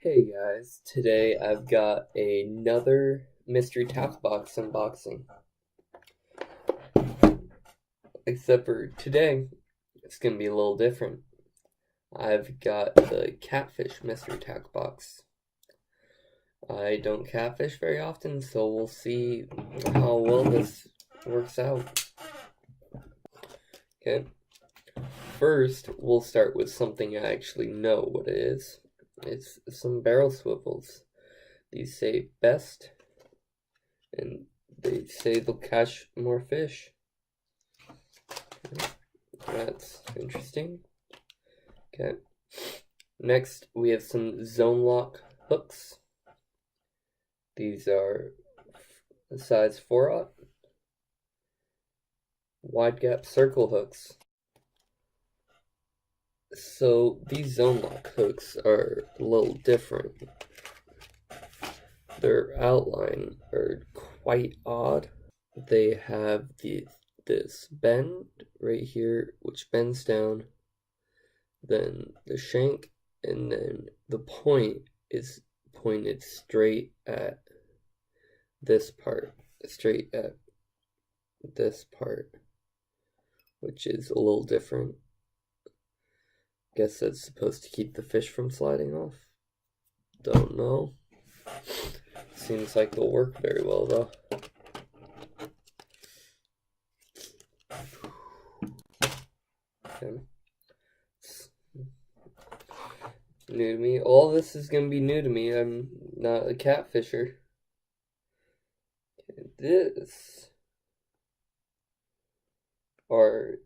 Hey guys, today I've got another mystery tackle box unboxing. Except for today, it's gonna be a little different. I've got the Catfish mystery tackle box. I don't catfish very often, so we'll see how well this works out. Okay, first we'll start with something I actually know what it is. It's some barrel swivels. These say best, and they say they'll catch more fish. That's interesting. Okay. Next, we have some zone lock hooks. These are size 4/0 wide gap circle hooks. So these zone lock hooks are a little different. Their outline are quite odd. They have this bend right here, which bends down, then the shank, and then the point is pointed straight at this part, which is a little different. Guess that's supposed to keep the fish from sliding off. Don't know. Seems like they'll work very well though. Okay. New to me. All this is gonna be new to me. I'm not a catfisher. Okay, this are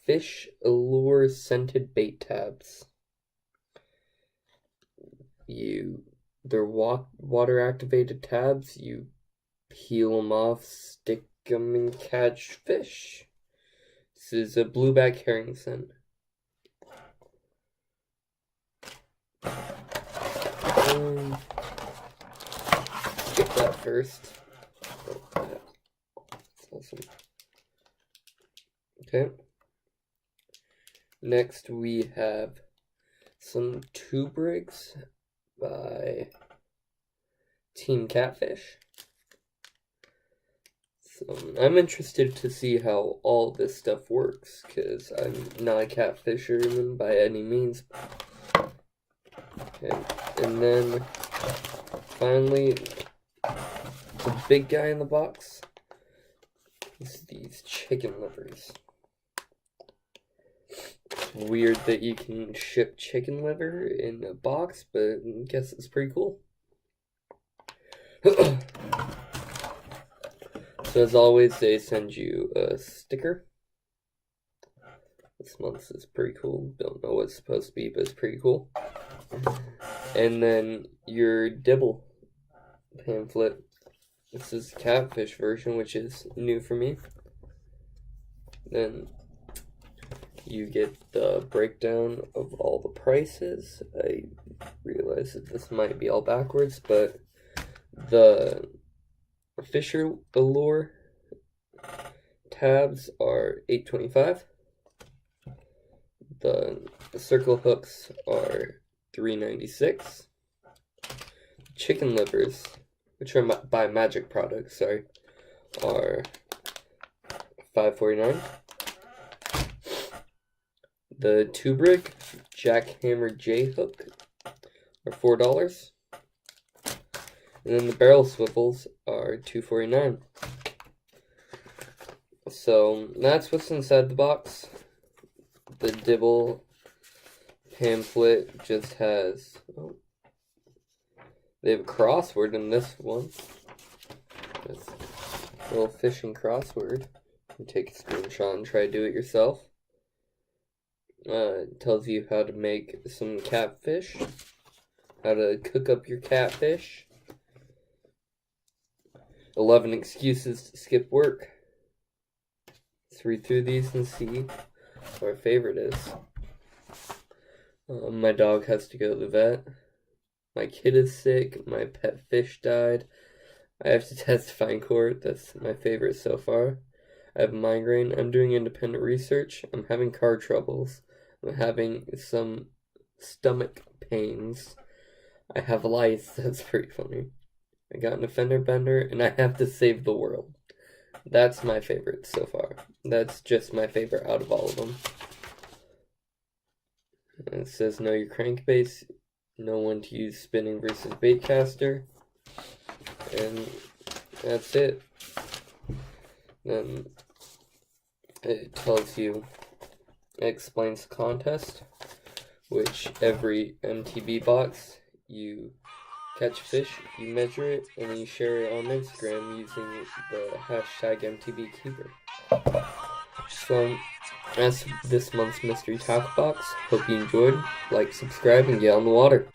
fish allure scented bait tabs. They're water activated tabs. You peel them off, stick them, and catch fish. This is a blueback herring scent. Skip that first. Oh, that's awesome. Okay. Next we have some tube rigs by Team Catfish. So I'm interested to see how all this stuff works, because I'm not a catfisherman by any means. Okay. And then finally, the big guy in the box is these chicken livers. Weird that you can ship chicken liver in a box, but I guess it's pretty cool. So as always, they send you a sticker. This month's is pretty cool. Don't know what it's supposed to be, but it's pretty cool. And then your dibble pamphlet. This is the Catfish version, which is new for me. Then you get the breakdown of all the prices. I realize that this might be all backwards, but the Fisher Allure tabs are $8.25. The circle hooks are $3.96. Chicken livers, which are by Magic Products, are $5.49. The tube rig jackhammer J hook are $4. And then the barrel swivels are $2.49. So that's what's inside the box. The dibble pamphlet just has, they have a crossword in this one. It's a little fishing crossword. You take a screenshot and try to do it yourself. It tells you how to make some catfish, how to cook up your catfish, 11 excuses to skip work. Let's read through these and see what our favorite is. My dog has to go to the vet. My kid is sick. My pet fish died. I have to testify in court. That's my favorite so far. I have a migraine. I'm doing independent research. I'm having car troubles. I'm having some stomach pains. I have lice. That's pretty funny. I got an offender bender, and I have to save the world. That's my favorite so far. That's just my favorite out of all of them. And it says know your crankbase, know when to use spinning versus baitcaster, and that's it. Then it tells you, it explains the contest, which every MTB box, you catch fish, you measure it, and then you share it on Instagram using the hashtag MTBKeeper. So, that's this month's mystery tackle box. Hope you enjoyed. Like, subscribe, and get on the water.